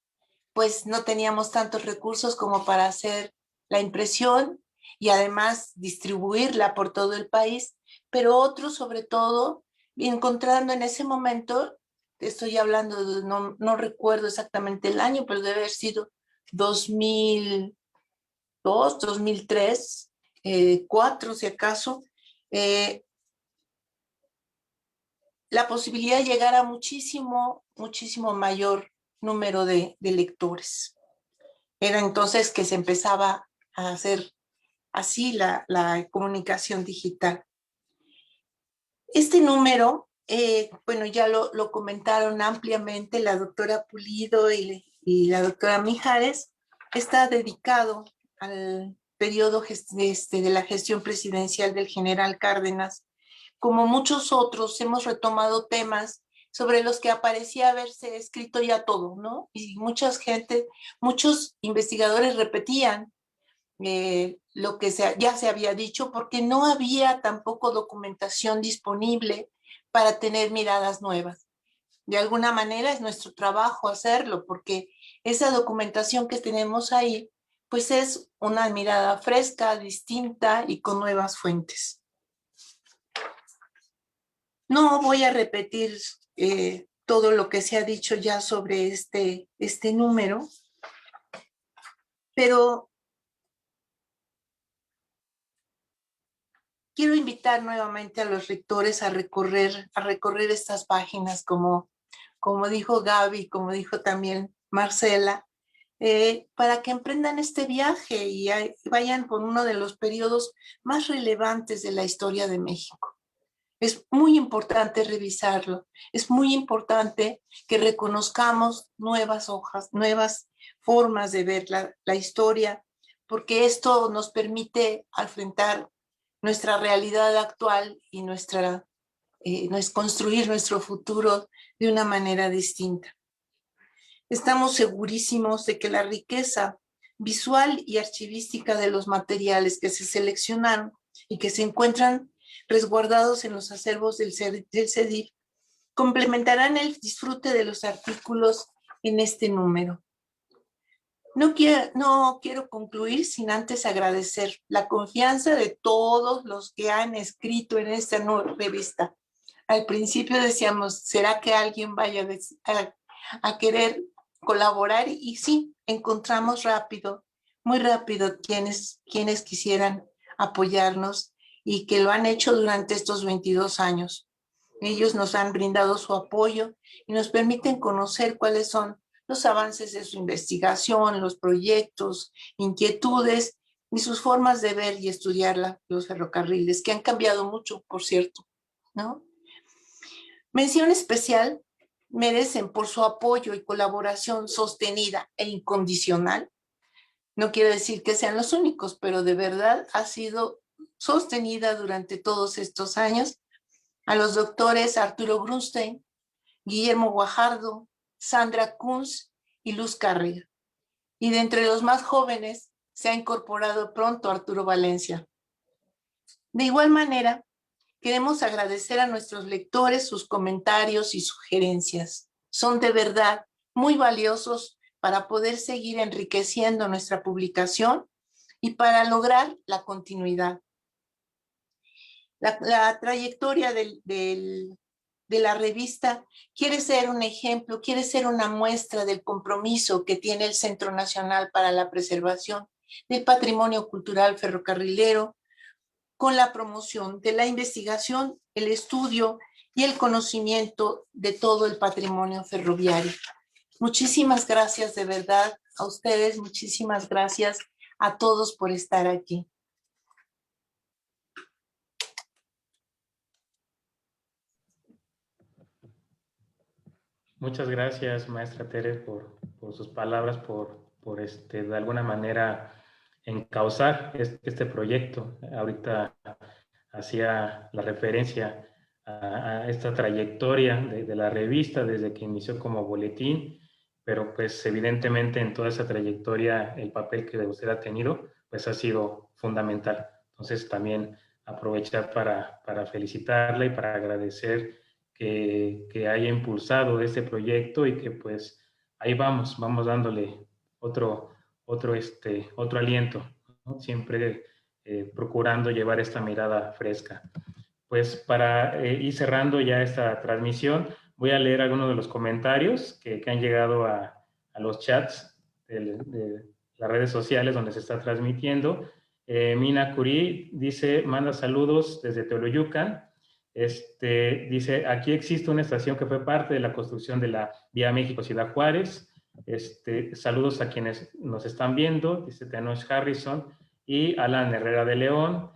pues no teníamos tantos recursos como para hacer la impresión y además distribuirla por todo el país, pero otro, sobre todo, encontrando en ese momento, estoy hablando de, no recuerdo exactamente el año, pero debe haber sido 2002, 2003, 2004 si acaso, la posibilidad de llegar a muchísimo mayor número de lectores. Era entonces que se empezaba a hacer así la comunicación digital. Este número, bueno, ya lo comentaron ampliamente la doctora Pulido y la doctora Mijares, está dedicado al periodo de la gestión presidencial del general Cárdenas. Como muchos otros, hemos retomado temas sobre los que parecía haberse escrito ya todo, ¿no? Y muchos investigadores repetían lo que ya se había dicho, porque no había tampoco documentación disponible para tener miradas nuevas. De alguna manera es nuestro trabajo hacerlo, porque esa documentación que tenemos ahí, pues es una mirada fresca, distinta y con nuevas fuentes. No voy a repetir todo lo que se ha dicho ya sobre este número, pero quiero invitar nuevamente a los lectores a recorrer estas páginas, como dijo Gaby, como dijo también Marcela, para que emprendan este viaje y vayan por uno de los periodos más relevantes de la historia de México. Es muy importante revisarlo, es muy importante que reconozcamos nuevas hojas, nuevas formas de ver la historia, porque esto nos permite enfrentar nuestra realidad actual y construir nuestro futuro de una manera distinta. Estamos segurísimos de que la riqueza visual y archivística de los materiales que se seleccionaron y que se encuentran resguardados en los acervos del CEDIF complementarán el disfrute de los artículos en este número. No quiero concluir sin antes agradecer la confianza de todos los que han escrito en esta nueva revista. Al principio decíamos, ¿será que alguien vaya a querer colaborar? Y sí, encontramos muy rápido quienes quisieran apoyarnos y que lo han hecho durante estos 22 años. Ellos nos han brindado su apoyo y nos permiten conocer cuáles son los avances de su investigación, los proyectos, inquietudes y sus formas de ver y estudiar los ferrocarriles, que han cambiado mucho, por cierto, ¿no? Mención especial merecen por su apoyo y colaboración sostenida e incondicional. No quiero decir que sean los únicos, pero de verdad ha sido sostenida durante todos estos años a los doctores Arturo Grunstein, Guillermo Guajardo, Sandra Kunz y Luz Cárrega. Y de entre los más jóvenes se ha incorporado pronto Arturo Valencia. De igual manera, queremos agradecer a nuestros lectores sus comentarios y sugerencias. Son de verdad muy valiosos para poder seguir enriqueciendo nuestra publicación y para lograr la continuidad. La trayectoria de la revista quiere ser un ejemplo, quiere ser una muestra del compromiso que tiene el Centro Nacional para la Preservación del Patrimonio Cultural Ferrocarrilero con la promoción de la investigación, el estudio y el conocimiento de todo el patrimonio ferroviario. Muchísimas gracias de verdad a ustedes, muchísimas gracias a todos por estar aquí. Muchas gracias, maestra Tere, por sus palabras, por de alguna manera encauzar este proyecto. Ahorita hacía la referencia a esta trayectoria de la revista desde que inició como boletín, pero pues evidentemente en toda esa trayectoria el papel que usted ha tenido pues ha sido fundamental. Entonces también aprovechar para felicitarla y para agradecer que haya impulsado este proyecto y que pues ahí vamos dándole otro aliento, ¿no? Siempre procurando llevar esta mirada fresca. Pues para ir cerrando ya esta transmisión, voy a leer algunos de los comentarios que han llegado a los chats de las redes sociales donde se está transmitiendo. Mina Curí dice, manda saludos desde Teoloyucan. Dice, aquí existe una estación que fue parte de la construcción de la Vía México-Ciudad Juárez. Saludos a quienes nos están viendo, dice Tenoch Harrison y Alan Herrera de León.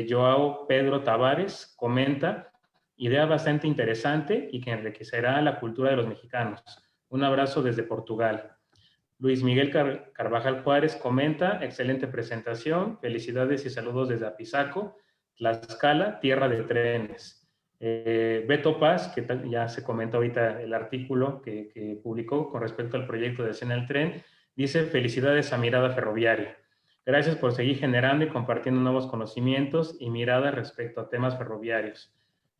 Joao Pedro Tavares comenta, idea bastante interesante y que enriquecerá la cultura de los mexicanos. Un abrazo desde Portugal. Luis Miguel Carvajal Juárez comenta, excelente presentación, felicidades y saludos desde Apizaco, Tlaxcala, tierra de trenes. Beto Paz, que ya se comenta ahorita el artículo que publicó con respecto al proyecto de Escena del Tren, dice, felicidades a Mirada Ferroviaria. Gracias por seguir generando y compartiendo nuevos conocimientos y miradas respecto a temas ferroviarios.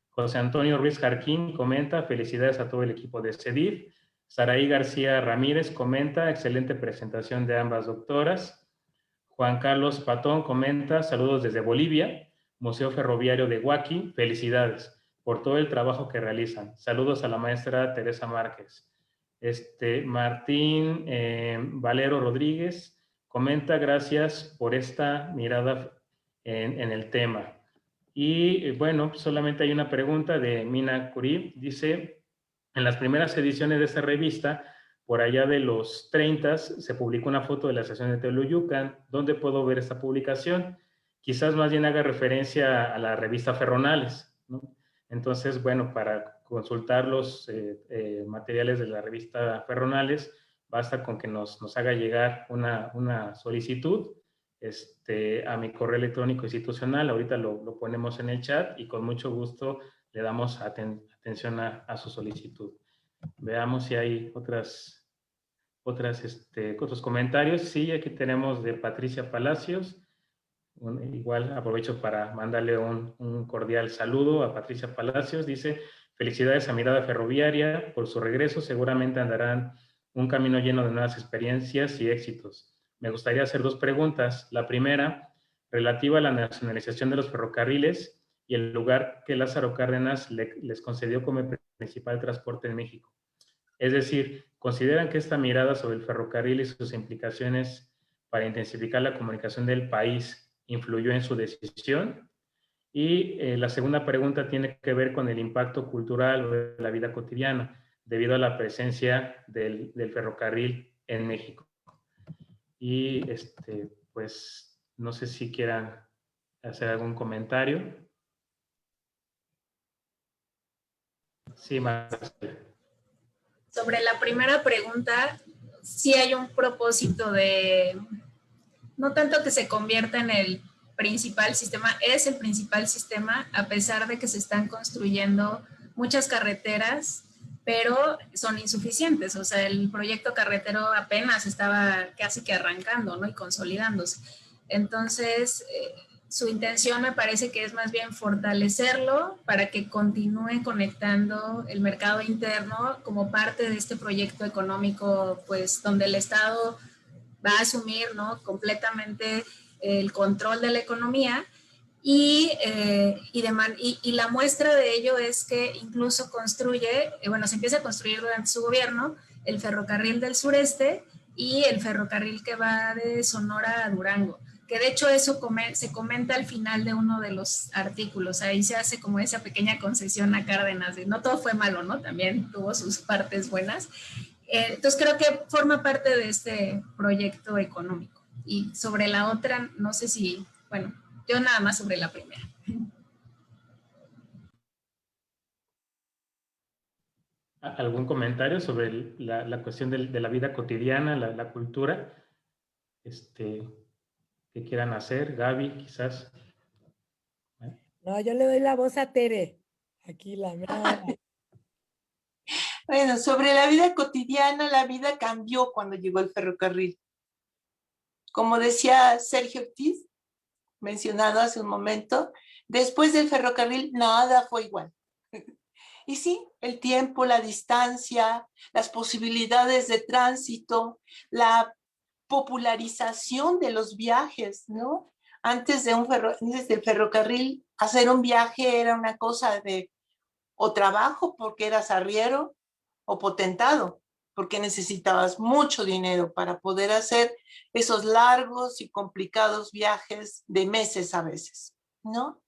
José Antonio Ruiz Jarquín comenta, felicidades a todo el equipo de CEDIF. Saraí García Ramírez comenta, excelente presentación de ambas doctoras. Juan Carlos Patón comenta, saludos desde Bolivia, Museo Ferroviario de Huaki, felicidades por todo el trabajo que realizan. Saludos a la maestra Teresa Márquez. Martín Valero Rodríguez comenta, gracias por esta mirada en el tema. Y bueno, solamente hay una pregunta de Mina Curí. Dice, en las primeras ediciones de esta revista, por allá de los 30, se publicó una foto de la estación de Teoloyucan. ¿Dónde puedo ver esta publicación? Quizás más bien haga referencia a la revista Ferronales, ¿no? Entonces, bueno, para consultar los materiales de la revista Ferronales, basta con que nos haga llegar una solicitud a mi correo electrónico institucional. Ahorita lo ponemos en el chat y con mucho gusto le damos atención a su solicitud. Veamos si hay otros comentarios. Sí, aquí tenemos de Patricia Palacios. Igual aprovecho para mandarle un cordial saludo a Patricia Palacios. Dice, felicidades a Mirada Ferroviaria por su regreso. Seguramente andarán un camino lleno de nuevas experiencias y éxitos. Me gustaría hacer dos preguntas. La primera, relativa a la nacionalización de los ferrocarriles y el lugar que Lázaro Cárdenas les concedió como principal transporte en México. Es decir, ¿consideran que esta mirada sobre el ferrocarril y sus implicaciones para intensificar la comunicación del país influyó en su decisión? Y la segunda pregunta tiene que ver con el impacto cultural de la vida cotidiana debido a la presencia del ferrocarril en México. Y pues no sé si quieran hacer algún comentario. Sí, Marcela. Sobre la primera pregunta, sí hay un propósito de, no tanto que se convierta en el principal sistema, es el principal sistema, a pesar de que se están construyendo muchas carreteras, pero son insuficientes. O sea, el proyecto carretero apenas estaba casi que arrancando, ¿no? Y consolidándose. Entonces, su intención me parece que es más bien fortalecerlo para que continúe conectando el mercado interno como parte de este proyecto económico, pues donde el Estado va a asumir, ¿no?, completamente el control de la economía y la muestra de ello es que incluso construye, se empieza a construir durante su gobierno el ferrocarril del sureste y el ferrocarril que va de Sonora a Durango. que de hecho eso se comenta al final de uno de los artículos. Ahí se hace como esa pequeña concesión a Cárdenas, de no todo fue malo, ¿no? También tuvo sus partes buenas. Entonces creo que forma parte de este proyecto económico. Y sobre la otra, no sé si, bueno, yo nada más sobre la primera. ¿Algún comentario sobre la cuestión de la vida cotidiana, la cultura, que quieran hacer? Gaby, quizás. No, yo le doy la voz a Tere. Aquí la mera. Bueno, sobre la vida cotidiana, la vida cambió cuando llegó el ferrocarril. Como decía Sergio Ortiz, mencionado hace un momento, después del ferrocarril nada fue igual. Y sí, el tiempo, la distancia, las posibilidades de tránsito, la popularización de los viajes, ¿no? Antes del ferrocarril, hacer un viaje era una cosa de o trabajo porque eras arriero o potentado, porque necesitabas mucho dinero para poder hacer esos largos y complicados viajes de meses a veces, ¿no?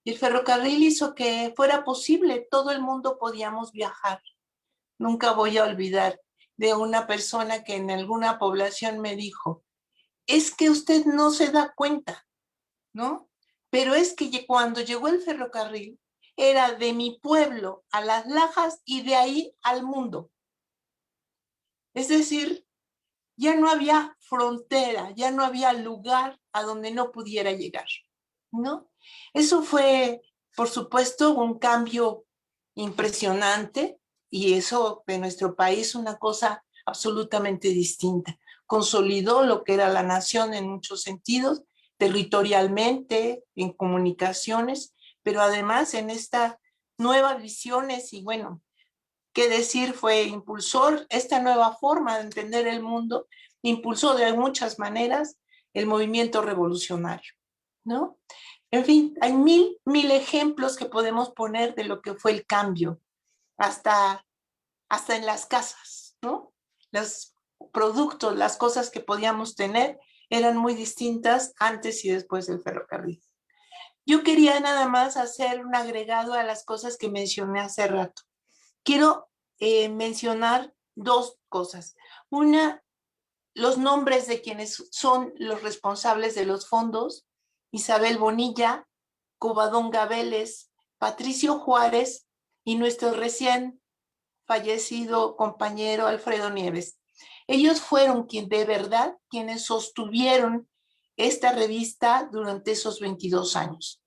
Y el ferrocarril hizo que fuera posible, todo el mundo podíamos viajar. Nunca voy a olvidar de una persona que en alguna población me dijo, es que usted no se da cuenta, ¿no? Pero es que cuando llegó el ferrocarril, era de mi pueblo a Las Lajas y de ahí al mundo. Es decir, ya no había frontera, ya no había lugar a donde no pudiera llegar, ¿no? Eso fue, por supuesto, un cambio impresionante y eso de nuestro país una cosa absolutamente distinta. Consolidó lo que era la nación en muchos sentidos, territorialmente, en comunicaciones, pero además en estas nuevas visiones y bueno, qué decir, fue impulsor, esta nueva forma de entender el mundo, impulsó de muchas maneras el movimiento revolucionario, ¿no? En fin, hay mil ejemplos que podemos poner de lo que fue el cambio, hasta en las casas, ¿no? Los productos, las cosas que podíamos tener eran muy distintas antes y después del ferrocarril. Yo quería nada más hacer un agregado a las cosas que mencioné hace rato. Quiero mencionar dos cosas. Una, los nombres de quienes son los responsables de los fondos: Isabel Bonilla, Covadonga Vélez, Patricio Juárez y nuestro recién fallecido compañero Alfredo Nieves. Ellos fueron de verdad quienes sostuvieron esta revista durante esos 22 años.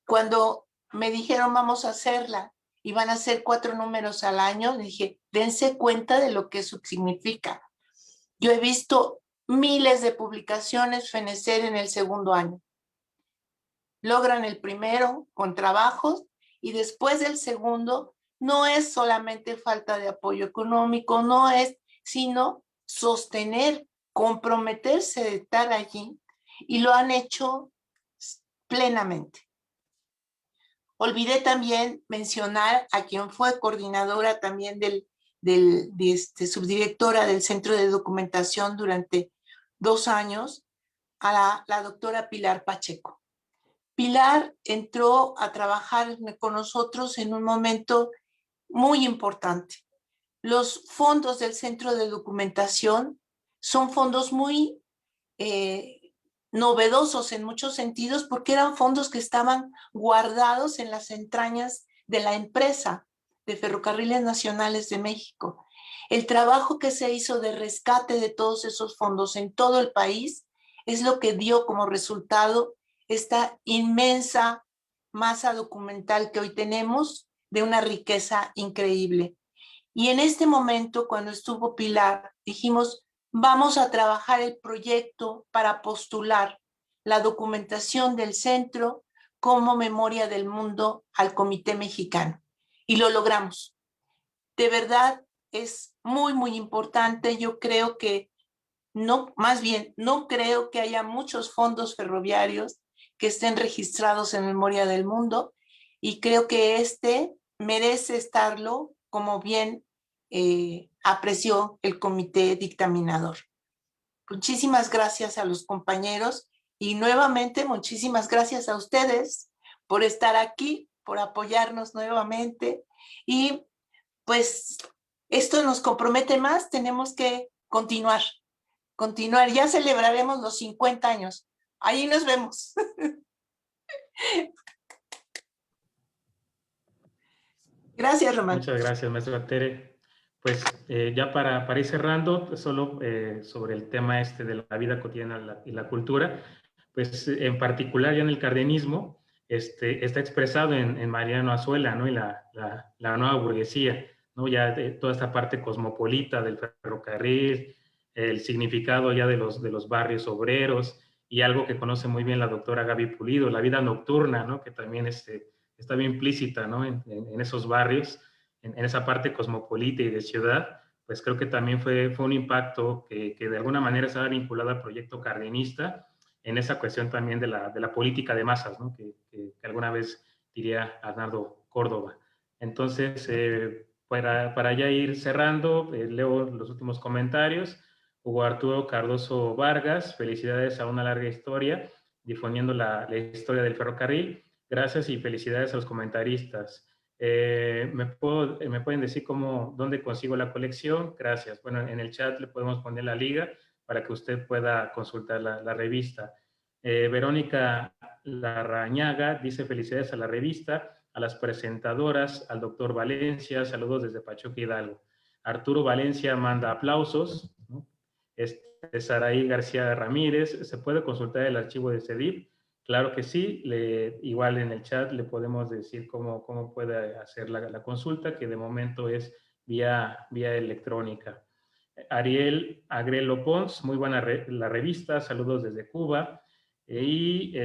Cuando me dijeron vamos a hacerla y van a ser 4 números al año, dije, dense cuenta de lo que eso significa. Yo he visto miles de publicaciones fenecer en el segundo año. Logran el primero con trabajos y después del segundo no es solamente falta de apoyo económico, no es sino sostener, comprometerse de estar allí y lo han hecho plenamente. Olvidé también mencionar a quien fue coordinadora también subdirectora del Centro de Documentación durante 2 años, a la doctora Pilar Pacheco. Pilar entró a trabajar con nosotros en un momento muy importante. Los fondos del Centro de Documentación son fondos muy novedosos en muchos sentidos porque eran fondos que estaban guardados en las entrañas de la empresa de Ferrocarriles Nacionales de México. El trabajo que se hizo de rescate de todos esos fondos en todo el país es lo que dio como resultado esta inmensa masa documental que hoy tenemos de una riqueza increíble. Y en este momento, cuando estuvo Pilar, dijimos, vamos a trabajar el proyecto para postular la documentación del centro como memoria del mundo al Comité Mexicano. Y lo logramos. De verdad, es muy importante. Yo creo que más bien, no creo que haya muchos fondos ferroviarios que estén registrados en Memoria del Mundo y creo que este merece estarlo, como bien apreció el comité dictaminador. Muchísimas gracias a los compañeros y nuevamente muchísimas gracias a ustedes por estar aquí, por apoyarnos nuevamente. Y pues esto nos compromete más, tenemos que continuar. Ya celebraremos los 50 años. Ahí nos vemos. Gracias, Román. Muchas gracias, maestra Tere. Pues ya para ir cerrando, solo sobre el tema de la vida cotidiana y la cultura, pues en particular ya en el cardenismo, está expresado en Mariano Azuela, ¿no? Y la nueva burguesía, ¿no? Ya de toda esta parte cosmopolita del ferrocarril, el significado ya de los barrios obreros, y algo que conoce muy bien la doctora Gaby Pulido, la vida nocturna, ¿no? Que también está bien implícita, ¿no? En esos barrios, en esa parte cosmopolita y de ciudad, pues creo que también fue un impacto que de alguna manera estaba vinculado al proyecto cardenista, en esa cuestión también de la política de masas, ¿no? Que alguna vez diría Arnaldo Córdoba. Entonces, para ya ir cerrando, leo los últimos comentarios. Hugo Arturo Cardoso Vargas, felicidades a una larga historia, difundiendo la historia del ferrocarril. Gracias y felicidades a los comentaristas. ¿Me pueden decir dónde consigo la colección? Gracias. Bueno, en el chat le podemos poner la liga para que usted pueda consultar la revista. Verónica Larrañaga dice felicidades a la revista, a las presentadoras, al doctor Valencia, saludos desde Pachuca Hidalgo. Arturo Valencia manda aplausos, ¿no? Saraí García Ramírez, ¿se puede consultar el archivo de CEDIF? Claro que sí, igual en el chat le podemos decir cómo puede hacer la consulta, que de momento es vía electrónica. Ariel Agrelo Pons, muy buena la revista, saludos desde Cuba. Y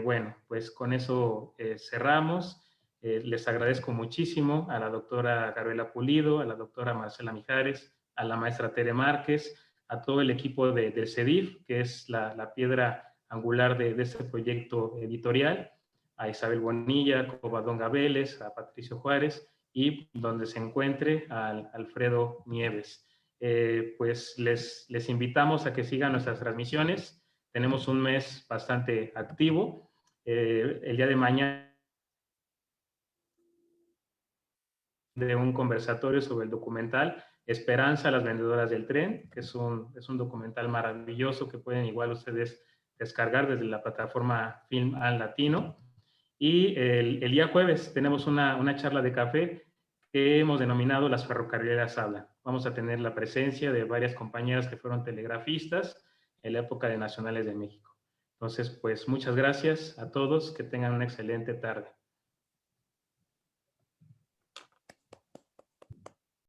bueno, pues con eso cerramos. Les agradezco muchísimo a la doctora Gabriela Pulido, a la doctora Marcela Mijares, a la maestra Tere Márquez, a todo el equipo del CEDIF, que es la piedra angular de este proyecto editorial, a Isabel Bonilla, a Cobadón Gabeles, a Patricio Juárez y donde se encuentre a Alfredo Nieves. Pues les invitamos a que sigan nuestras transmisiones. Tenemos un mes bastante activo. El día de mañana de un conversatorio sobre el documental Esperanza, las vendedoras del tren, que es un documental maravilloso que pueden igual ustedes descargar desde la plataforma Film al Latino. Y el día jueves tenemos una charla de café que hemos denominado Las ferrocarrileras hablan. Vamos a tener la presencia de varias compañeras que fueron telegrafistas en la época de Nacionales de México. Entonces, pues muchas gracias a todos, que tengan una excelente tarde.